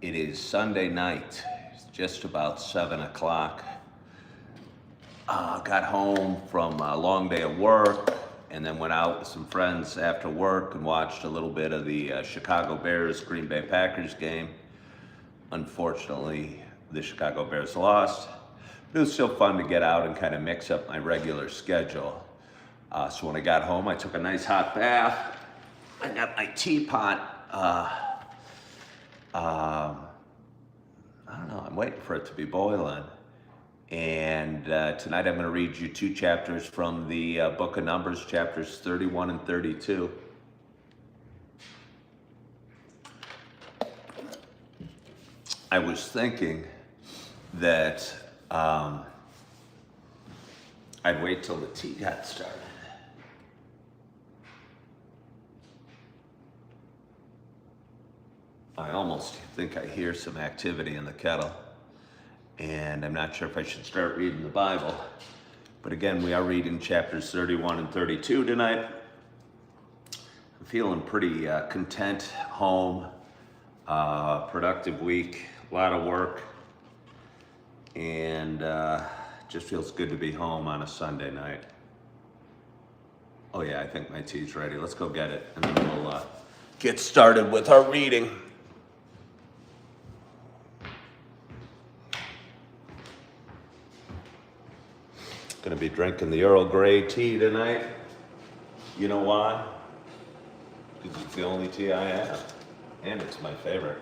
It is Sunday night. It's just about 7 o'clock. Got home from a long day of work and then went out with some friends after work and watched a little bit of the Chicago Bears Green Bay Packers game. Unfortunately, the Chicago Bears lost. But it was still fun to get out and kind of mix up my regular schedule. So when I got home, I took a nice hot bath. I got my teapot. I don't know, I'm waiting for it to be boiling. And tonight I'm going to read you 2 chapters from the book of Numbers, chapters 31 and 32. I was thinking that I'd wait till the tea got started. I almost think I hear some activity in the kettle, and I'm not sure if I should start reading the Bible. But again, we are reading chapters 31 and 32 tonight. I'm feeling pretty content, home, productive week, a lot of work, and just feels good to be home on a Sunday night. Oh yeah, I think my tea's ready. Let's go get it, and then we'll get started with our reading. Gonna be drinking the Earl Grey tea tonight. You know why? Because it's the only tea I have, and it's my favorite.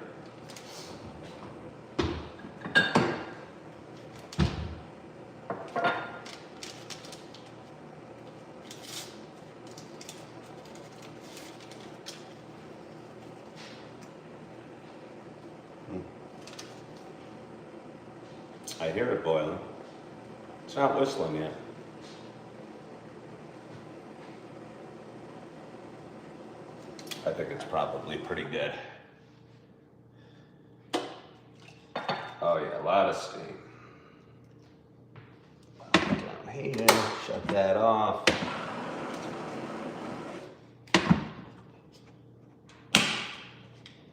I hear it boiling. It's not whistling yet. I think it's probably pretty good. Oh yeah, a lot of steam. Down here, shut that off.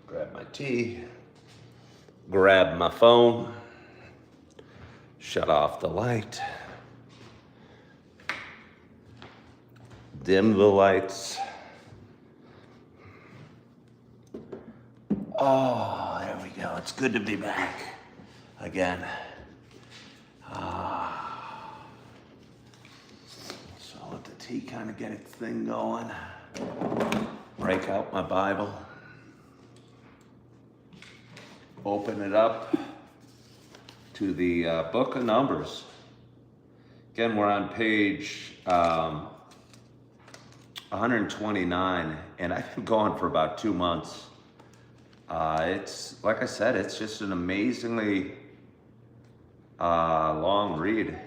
Grab my tea, grab my phone. Shut off the light. Dim the lights. Oh, there we go. It's good to be back again. So I'll let the tea kind of get its thing going. Break out my Bible. Open it up to the book of Numbers. Again, we're on page 129, and I've been going for about 2 months. It's, like I said, it's just an amazingly long read.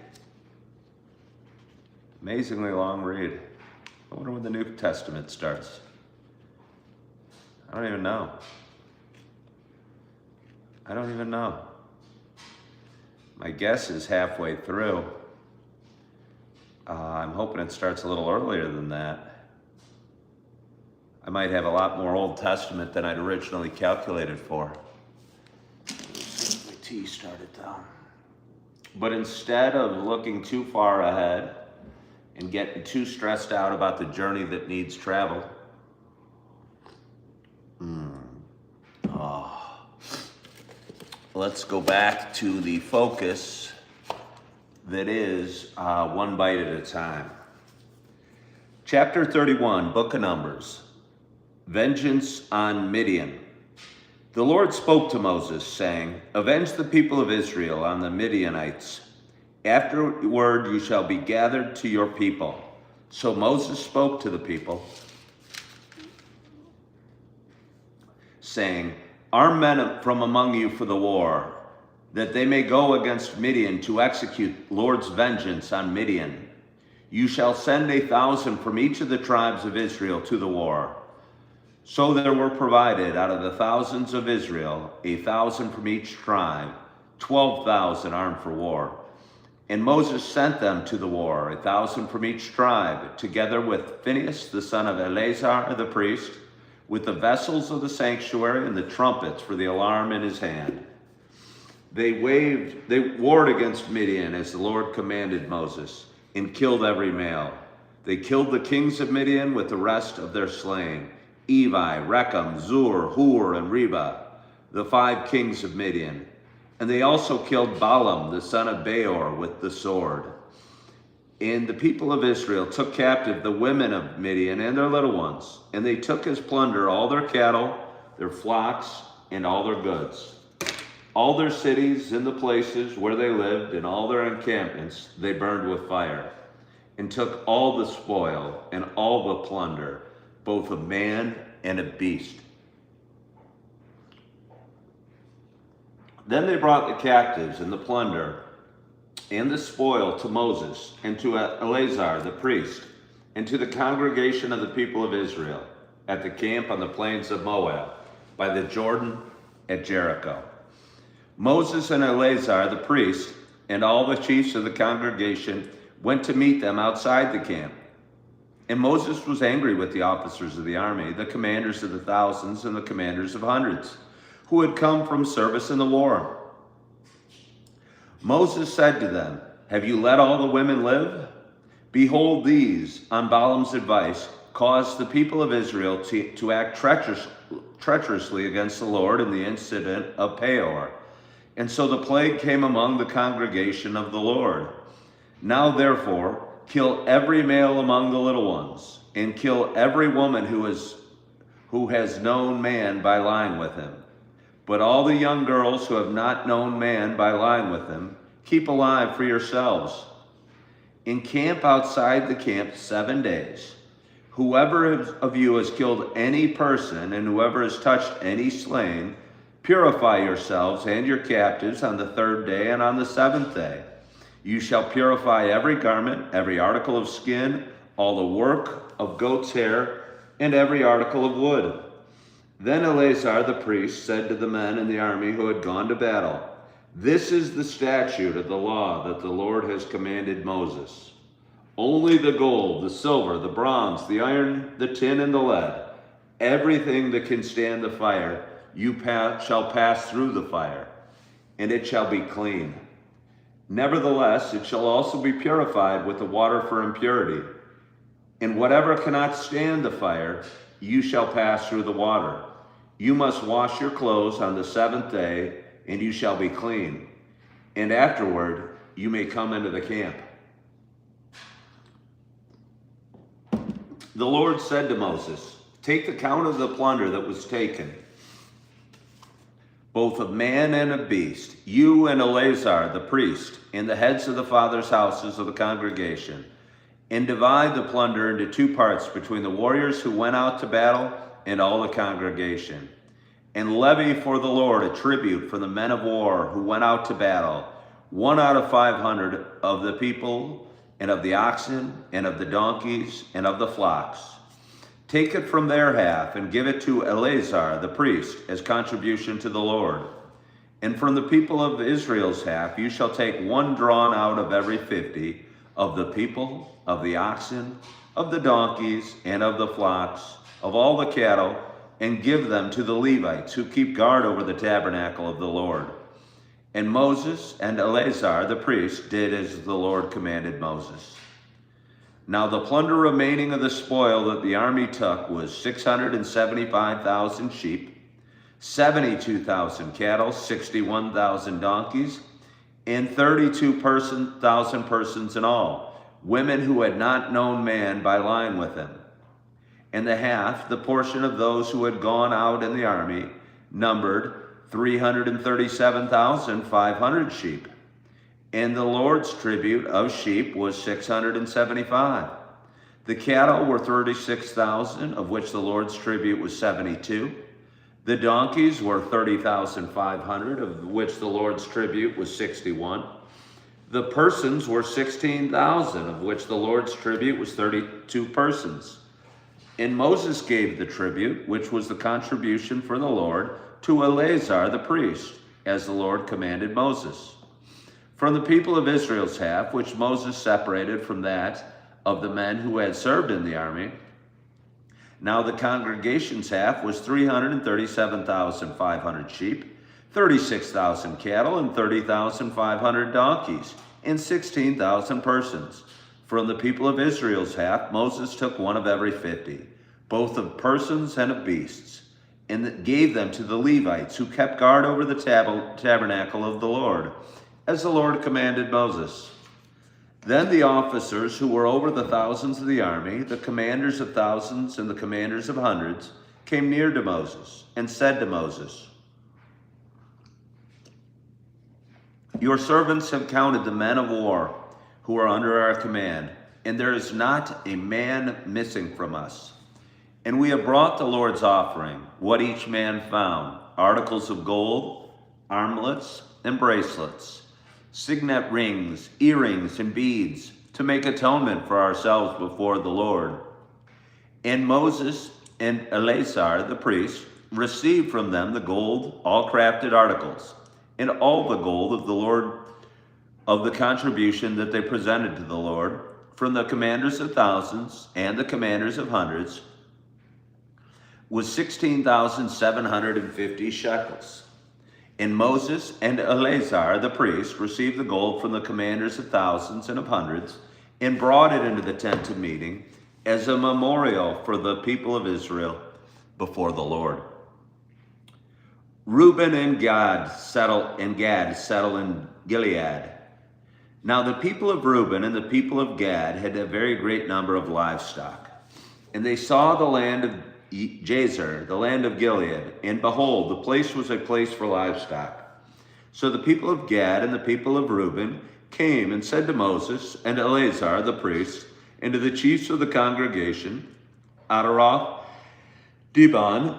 Amazingly long read. I wonder when the New Testament starts. I don't even know. I don't even know. My guess is halfway through. I'm hoping it starts a little earlier than that. I might have a lot more Old Testament than I'd originally calculated for. My tea started down. But instead of looking too far ahead and getting too stressed out about the journey that needs traveled, let's go back to the focus that is one bite at a time. Chapter 31, Book of Numbers, Vengeance on Midian. The Lord spoke to Moses, saying, "Avenge the people of Israel on the Midianites. Afterward you shall be gathered to your people." So Moses spoke to the people, saying, "Arm men from among you for the war, that they may go against Midian to execute Lord's vengeance on Midian. You shall send 1,000 from each of the tribes of Israel to the war." So there were provided out of the thousands of Israel 1,000 from each tribe, 12,000 armed for war. And Moses sent them to the war, 1,000 from each tribe, together with Phinehas, the son of Eleazar the priest, with the vessels of the sanctuary and the trumpets for the alarm in his hand. They warred against Midian as the Lord commanded Moses, and killed every male. They killed the kings of Midian with the rest of their slain, Evi, Rechem, Zur, Hur, and Reba, the 5 kings of Midian. And they also killed Balaam, the son of Beor, with the sword. And the people of Israel took captive the women of Midian and their little ones, and they took as plunder all their cattle, their flocks, and all their goods. All their cities and the places where they lived and all their encampments they burned with fire, and took all the spoil and all the plunder, both of man and of beast. Then they brought the captives and the plunder and the spoil to Moses and to Eleazar the priest and to the congregation of the people of Israel at the camp on the plains of Moab by the Jordan at Jericho. Moses and Eleazar the priest and all the chiefs of the congregation went to meet them outside the camp. And Moses was angry with the officers of the army, the commanders of the thousands and the commanders of hundreds, who had come from service in the war. Moses said to them, "Have you let all the women live? Behold, these, on Balaam's advice, caused the people of Israel to act treacherously against the Lord in the incident of Peor. And so the plague came among the congregation of the Lord. Now therefore, kill every male among the little ones, and kill every woman who has known man by lying with him. But all the young girls who have not known man by lying with him, keep alive for yourselves. Encamp outside the camp 7 days. Whoever of you has killed any person, and whoever has touched any slain, purify yourselves and your captives on the 3rd day and on the 7th day. You shall purify every garment, every article of skin, all the work of goat's hair, and every article of wood." Then Eleazar the priest said to the men in the army who had gone to battle, "This is the statute of the law that the Lord has commanded Moses. Only the gold, the silver, the bronze, the iron, the tin, and the lead, everything that can stand the fire, you shall pass through the fire, and it shall be clean. Nevertheless, it shall also be purified with the water for impurity. And whatever cannot stand the fire, you shall pass through the water. You must wash your clothes on the 7th day, and you shall be clean. And afterward, you may come into the camp." The Lord said to Moses, "Take the count of the plunder that was taken, both of man and of beast, you and Eleazar the priest, and the heads of the fathers' houses of the congregation, and divide the plunder into 2 parts between the warriors who went out to battle and all the congregation. And levy for the Lord a tribute for the men of war who went out to battle, 1 out of 500 of the people, and of the oxen, and of the donkeys, and of the flocks. Take it from their half and give it to Eleazar the priest as contribution to the Lord. And from the people of Israel's half you shall take 1 drawn out of every 50 of the people, of the oxen, of the donkeys, and of the flocks, of all the cattle, and give them to the Levites who keep guard over the tabernacle of the Lord." And Moses and Eleazar the priest did as the Lord commanded Moses. Now the plunder remaining of the spoil that the army took was 675,000 sheep, 72,000 cattle, 61,000 donkeys, and 32,000 persons in all, women who had not known man by lying with him. And the half, the portion of those who had gone out in the army, numbered 337,500 sheep. And the Lord's tribute of sheep was 675. The cattle were 36,000, of which the Lord's tribute was 72. The donkeys were 30,500, of which the Lord's tribute was 61. The persons were 16,000, of which the Lord's tribute was 32 persons. And Moses gave the tribute, which was the contribution for the Lord, to Eleazar the priest, as the Lord commanded Moses. From the people of Israel's half, which Moses separated from that of the men who had served in the army, Now the congregation's half was 337,500 sheep, 36,000 cattle, and 30,500 donkeys, and 16,000 persons. From the people of Israel's half, Moses took one of every 50, both of persons and of beasts, and gave them to the Levites, who kept guard over the tabernacle of the Lord, as the Lord commanded Moses. Then the officers who were over the thousands of the army, the commanders of thousands and the commanders of hundreds, came near to Moses and said to Moses, "Your servants have counted the men of war who are under our command, and there is not a man missing from us. And we have brought the Lord's offering, what each man found, articles of gold, armlets, and bracelets, signet rings, earrings, and beads, to make atonement for ourselves before the Lord." And Moses and Eleazar the priest received from them the gold, all crafted articles, and all the gold of the Lord of the contribution that they presented to the Lord, from the commanders of thousands and the commanders of hundreds, was 16,750 shekels. And Moses and Eleazar the priest received the gold from the commanders of thousands and of hundreds, and brought it into the tent of meeting as a memorial for the people of Israel before the Lord. Reuben and Gad settle in Gilead. Now the people of Reuben and the people of Gad had a very great number of livestock. And they saw the land of Jazer, the land of Gilead, and behold, the place was a place for livestock. So the people of Gad and the people of Reuben came and said to Moses and Eleazar the priest, and to the chiefs of the congregation, Adaroth, Dibon,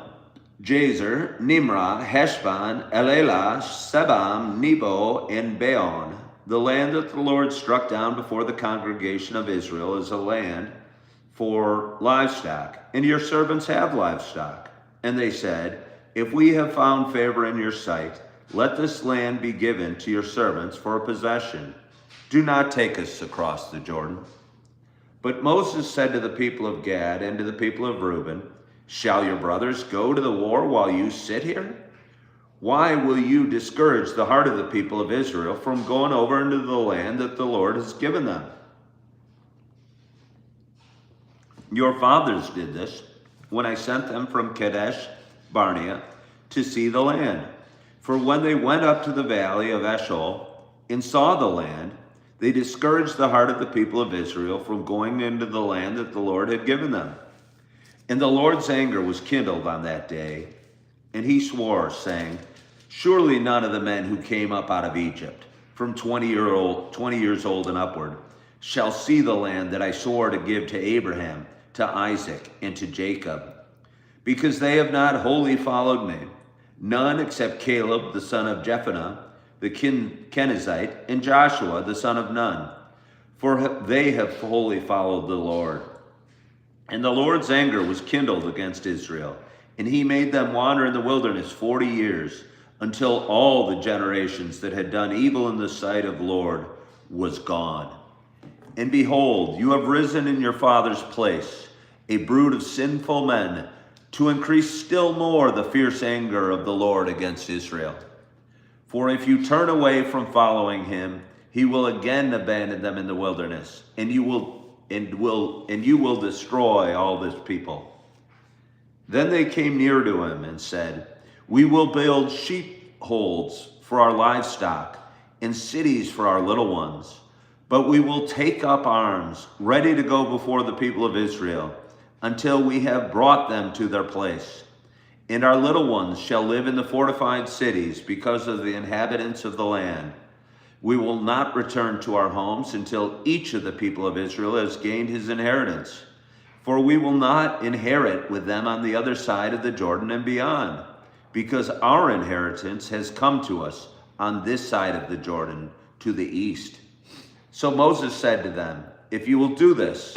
Jazer, Nimrah, Heshbon, Elelah, Sebam, Nebo, and Beon, the land that the Lord struck down before the congregation of Israel is a land for livestock, and your servants have livestock. And they said, "If we have found favor in your sight, let this land be given to your servants for a possession. Do not take us across the Jordan." But Moses said to the people of Gad and to the people of Reuben, "Shall your brothers go to the war while you sit here? Why will you discourage the heart of the people of Israel from going over into the land that the Lord has given them? Your fathers did this when I sent them from Kadesh Barnea to see the land. For when they went up to the valley of Eshcol and saw the land, they discouraged the heart of the people of Israel from going into the land that the Lord had given them. And the Lord's anger was kindled on that day, and he swore, saying, Surely none of the men who came up out of Egypt, from 20 years old and upward, shall see the land that I swore to give to Abraham, to Isaac, and to Jacob, because they have not wholly followed me, none except Caleb the son of Jephunneh, the Kenizzite, and Joshua the son of Nun, for they have wholly followed the Lord. And the Lord's anger was kindled against Israel, and he made them wander in the wilderness 40 years, until all the generations that had done evil in the sight of the Lord was gone. And behold, you have risen in your father's place, a brood of sinful men, to increase still more the fierce anger of the Lord against Israel. For if you turn away from following him, he will again abandon them in the wilderness, and you will destroy all this people. Then they came near to him and said, We will build sheepfolds for our livestock and cities for our little ones. But we will take up arms, ready to go before the people of Israel, until we have brought them to their place. And our little ones shall live in the fortified cities because of the inhabitants of the land. We will not return to our homes until each of the people of Israel has gained his inheritance. For we will not inherit with them on the other side of the Jordan and beyond, because our inheritance has come to us on this side of the Jordan to the east. So Moses said to them, If you will do this,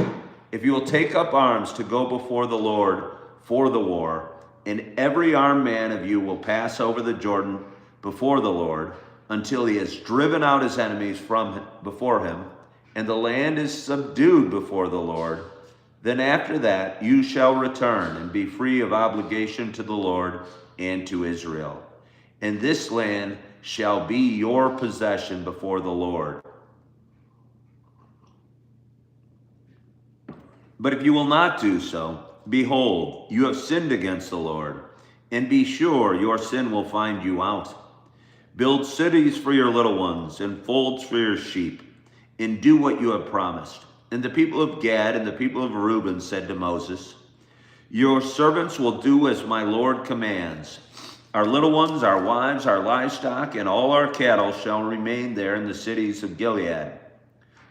if you will take up arms to go before the Lord for the war, and every armed man of you will pass over the Jordan before the Lord, until he has driven out his enemies before him, and the land is subdued before the Lord, Then after that you shall return and be free of obligation to the Lord and to Israel. And this land shall be your possession before the Lord. But if you will not do so, behold, you have sinned against the Lord, and be sure your sin will find you out. Build cities for your little ones, and folds for your sheep, and do what you have promised. And the people of Gad and the people of Reuben said to Moses, your servants will do as my Lord commands. Our little ones, our wives, our livestock, and all our cattle shall remain there in the cities of Gilead.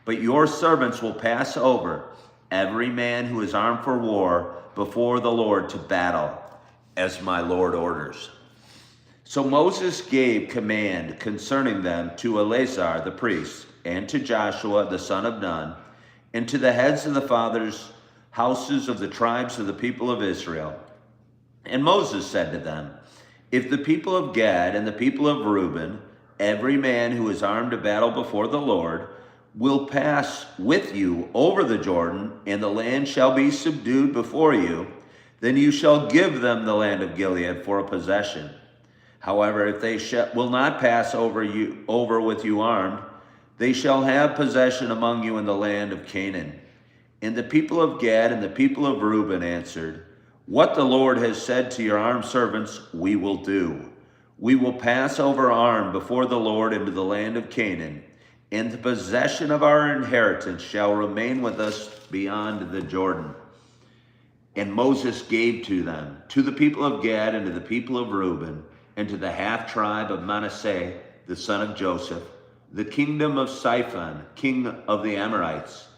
But your servants will pass over, every man who is armed for war, before the Lord to battle, as my Lord orders. So Moses gave command concerning them to Eleazar the priest, and to Joshua the son of Nun, and to the heads of the fathers' houses of the tribes of the people of Israel. And Moses said to them, if the people of Gad and the people of Reuben, every man who is armed to battle before the Lord, will pass with you over the Jordan, and the land shall be subdued before you, then you shall give them the land of Gilead for a possession. However, if they will not pass over with you armed, they shall have possession among you in the land of Canaan. And the people of Gad and the people of Reuben answered, what the Lord has said to your armed servants, we will do. We will pass over armed before the Lord into the land of Canaan, and the possession of our inheritance shall remain with us beyond the Jordan. And Moses gave to them, to the people of Gad and to the people of Reuben, and to the half-tribe of Manasseh, the son of Joseph, the kingdom of Siphon, king of the Amorites,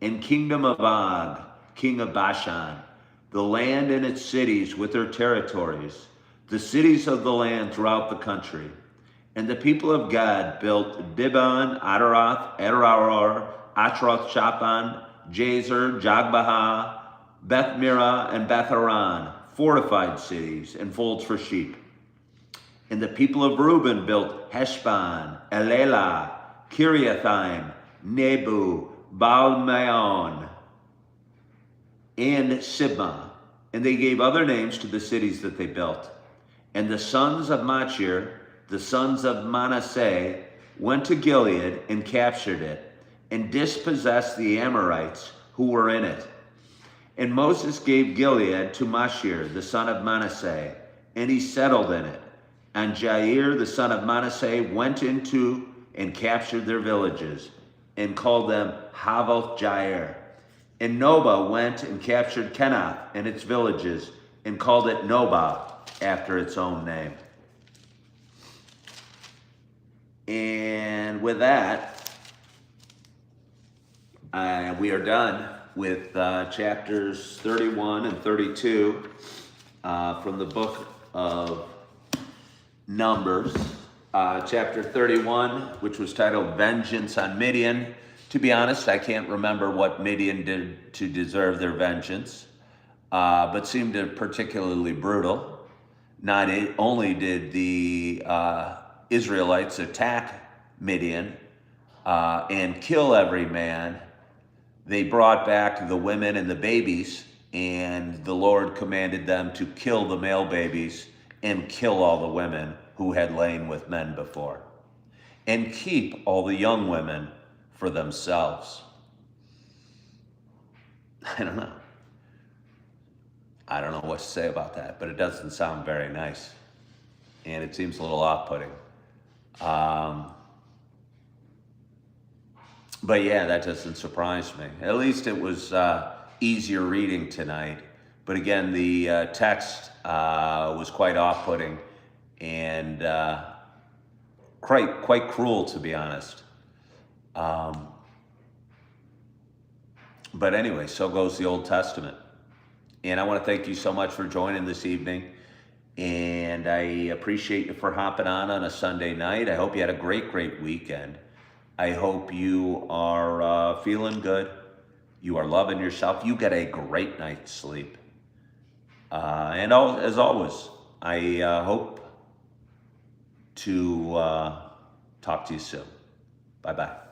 and kingdom of Og, king of Bashan, the land and its cities with their territories, the cities of the land throughout the country. And the people of Gad built Dibon, Adaroth, Ederaror, Atroth Shaphan, Jazer, Jogbehah, Beth Mirah, and Beth Aran, fortified cities and folds for sheep. And the people of Reuben built Heshbon, Elah, Kiriathaim, Nebu, Baal-Meon, and Sibmah. And they gave other names to the cities that they built. And the sons of Machir, the sons of Manasseh, went to Gilead and captured it, and dispossessed the Amorites who were in it. And Moses gave Gilead to Machir, the son of Manasseh, and he settled in it. And Jair, the son of Manasseh, went into and captured their villages, and called them Havoth Jair. And Nobah went and captured Kenath and its villages, and called it Nobah, after its own name. And with that, we are done with chapters 31 and 32 from the book of Numbers. Chapter 31, which was titled Vengeance on Midian. To be honest, I can't remember what Midian did to deserve their vengeance, but seemed particularly brutal. Not only did the Israelites attack Midian and kill every man, they brought back the women and the babies, and the Lord commanded them to kill the male babies and kill all the women who had lain with men before, and keep all the young women for themselves. I don't know what to say about that, but it doesn't sound very nice, and it seems a little off-putting. But yeah, that doesn't surprise me. At least it was easier reading tonight. But again, the text was quite off-putting and quite cruel, to be honest. But anyway, so goes the Old Testament. And I want to thank you so much for joining this evening. And I appreciate you for hopping on a Sunday night. I hope you had a great weekend. I hope you are feeling good. You are loving yourself. You get a great night's sleep. And as always, I hope to talk to you soon. Bye-bye.